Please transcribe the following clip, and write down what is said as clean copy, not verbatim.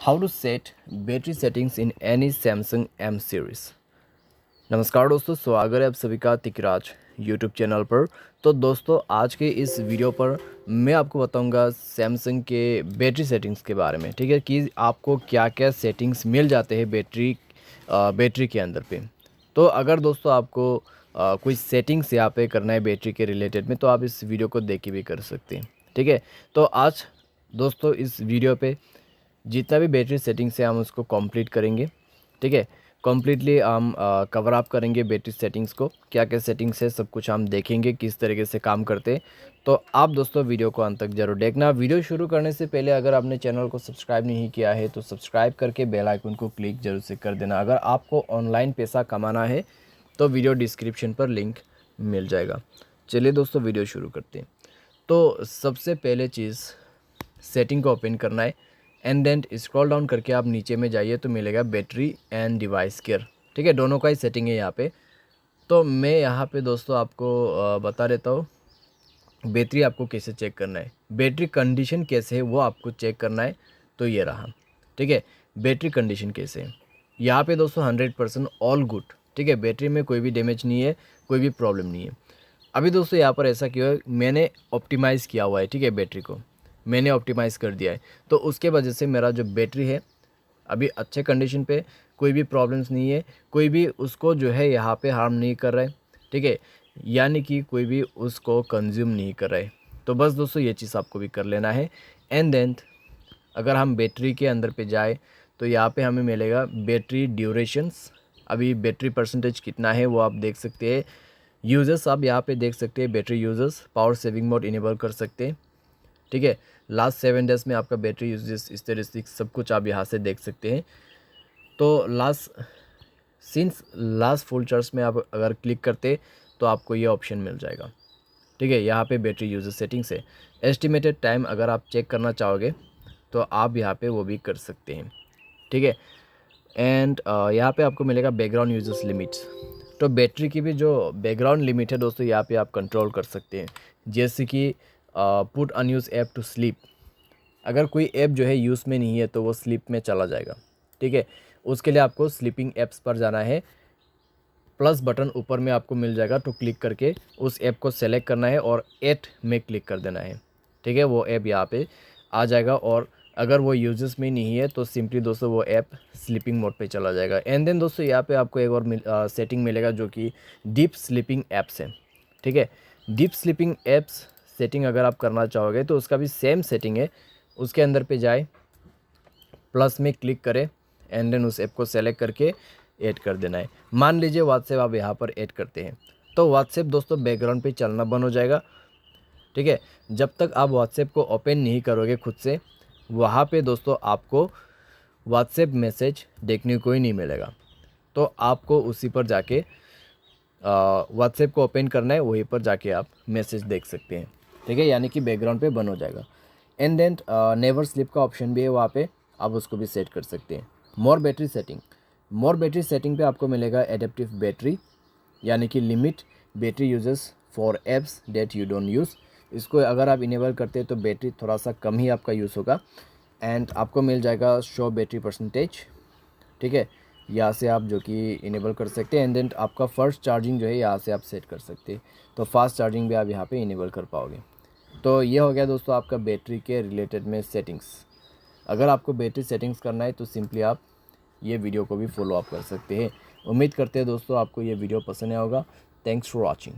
How to set battery settings in any Samsung M series. नमस्कार दोस्तों, स्वागत है आप सभी का तिकराज यूट्यूब चैनल पर। तो दोस्तों आज के इस वीडियो पर मैं आपको बताऊंगा सैमसंग के बैटरी सेटिंग्स के बारे में, ठीक है, कि आपको क्या क्या सेटिंग्स मिल जाते हैं बैटरी के अंदर पे। तो अगर दोस्तों आपको कोई सेटिंग्स यहाँ पे करना है बैटरी के रिलेटेड में, तो आप इस वीडियो को देख के भी कर सकते हैं, ठीक है। तो आज दोस्तों इस वीडियो पे जितना भी बैटरी सेटिंग्स है हम उसको कंप्लीट करेंगे, ठीक है। कम्प्लीटली हम कवर अप करेंगे बैटरी सेटिंग्स को, क्या क्या सेटिंग्स है सब कुछ हम देखेंगे किस तरीके से काम करते हैं। तो आप दोस्तों वीडियो को अंत तक जरूर देखना। वीडियो शुरू करने से पहले अगर आपने चैनल को सब्सक्राइब नहीं किया है तो सब्सक्राइब करके बेल आइकन को क्लिक जरूर से कर देना। अगर आपको ऑनलाइन पैसा कमाना है तो वीडियो डिस्क्रिप्शन पर लिंक मिल जाएगा। चलिए दोस्तों वीडियो शुरू करते हैं। तो सबसे पहले चीज़ सेटिंग को ओपन करना है एंड देन स्क्रॉल डाउन करके आप नीचे में जाइए तो मिलेगा बैटरी एंड डिवाइस केयर, ठीक है। दोनों का ही सेटिंग है यहाँ पे। तो मैं यहाँ पे दोस्तों आपको बता देता हूँ बैटरी आपको कैसे चेक करना है, बैटरी कंडीशन कैसे है वो आपको चेक करना है। तो ये रहा, ठीक है, बैटरी कंडीशन कैसे है। यहाँ पे दोस्तों 100% ऑल गुड, ठीक है, बैटरी में कोई भी डैमेज नहीं है, कोई भी प्रॉब्लम नहीं है। अभी दोस्तों यहाँ पर ऐसा क्यों है, मैंने ऑप्टिमाइज़ किया हुआ है, ठीक है, बैटरी को मैंने ऑप्टिमाइज़ कर दिया है। तो उसके वजह से मेरा जो बैटरी है अभी अच्छे कंडीशन पे, कोई भी प्रॉब्लम्स नहीं है, कोई भी उसको जो है यहाँ पे हार्म नहीं कर रहा है, ठीक है, यानी कि कोई भी उसको कंज्यूम नहीं कर रहा है। तो बस दोस्तों ये चीज़ आपको भी कर लेना है। एंड देन अगर हम बैटरी के अंदर पे जाए तो यहाँ पे हमें मिलेगा बैटरी ड्यूरेशंस। अभी बैटरी परसेंटेज कितना है वो आप देख सकते हैं। यूजर्स आप यहाँ पे देख सकते हैं, battery users power saving mode enable कर सकते हैं, ठीक है। लास्ट 7 डेज़ में आपका बैटरी यूजेस स्टैटिस्टिक्स सब कुछ आप यहाँ से देख सकते हैं। तो लास्ट फुल चार्ज में आप अगर क्लिक करते तो आपको ये ऑप्शन मिल जाएगा, ठीक है। यहाँ पे बैटरी यूजर सेटिंग्स है। एस्टिमेटेड टाइम अगर आप चेक करना चाहोगे तो आप यहाँ पे वो भी कर सकते हैं, ठीक है। एंड यहाँ पे आपको मिलेगा बैकग्राउंड यूजर्स लिमिट्स। तो बैटरी की भी जो बैकग्राउंड लिमिट है दोस्तों यहाँ पे आप कंट्रोल कर सकते हैं, जैसे कि put unused app to sleep. अगर कोई ऐप जो है यूज़ में नहीं है तो वो स्लीप में चला जाएगा, ठीक है। उसके लिए आपको स्लीपिंग ऐप्स पर जाना है, प्लस बटन ऊपर में आपको मिल जाएगा, तो क्लिक करके उस ऐप को सेलेक्ट करना है और 8 में क्लिक कर देना है, ठीक है। वो ऐप यहाँ पे आ जाएगा और अगर वो यूजर्स में नहीं है तो सिंपली दोस्तों वो ऐप स्लीपिंग मोड पे चला जाएगा। एंड देन दोस्तों यहाँ पे आपको एक और सेटिंग मिलेगा जो कि डीप स्लीपिंग ऐप्स है, ठीक है। डीप स्लीपिंग ऐप्स सेटिंग अगर आप करना चाहोगे तो उसका भी सेम सेटिंग है। उसके अंदर पे जाए, प्लस में क्लिक करें एंड देन उस ऐप को सेलेक्ट करके ऐड कर देना है। मान लीजिए व्हाट्सएप आप यहाँ पर ऐड करते हैं तो व्हाट्सएप दोस्तों बैकग्राउंड पे चलना बंद हो जाएगा, ठीक है। जब तक आप व्हाट्सएप को ओपन नहीं करोगे खुद से, वहाँ पे दोस्तों आपको व्हाट्सएप मैसेज देखने को ही नहीं मिलेगा। तो आपको उसी पर जाके व्हाट्सएप को ओपन करना है, वहीं पर जाके आप मैसेज देख सकते हैं, ठीक है, यानी कि बैकग्राउंड पे बंद हो जाएगा। एंड देन नेवर स्लिप का ऑप्शन भी है वहाँ पे, आप उसको भी सेट कर सकते हैं। मोर बैटरी सेटिंग पे आपको मिलेगा एडेप्टिव बैटरी, यानी कि limit battery uses for apps that you don't use. इसको अगर आप इनेबल करते हैं तो बैटरी थोड़ा सा कम ही आपका यूज़ होगा। एंड आपको मिल जाएगा शो बैटरी परसेंटेज, ठीक है, यहाँ से आप जो कि इनेबल कर सकते हैं। एंड देन आपका फर्स्ट चार्जिंग जो है यहाँ से आप सेट कर सकते हैं, तो फास्ट चार्जिंग भी आप यहाँ पे इनेबल कर पाओगे। तो ये हो गया दोस्तों आपका बैटरी के रिलेटेड में सेटिंग्स। अगर आपको बैटरी सेटिंग्स करना है तो सिंपली आप ये वीडियो को भी फॉलो अप कर सकते हैं। उम्मीद करते हैं दोस्तों आपको ये वीडियो पसंद आया होगा। Thanks for watching.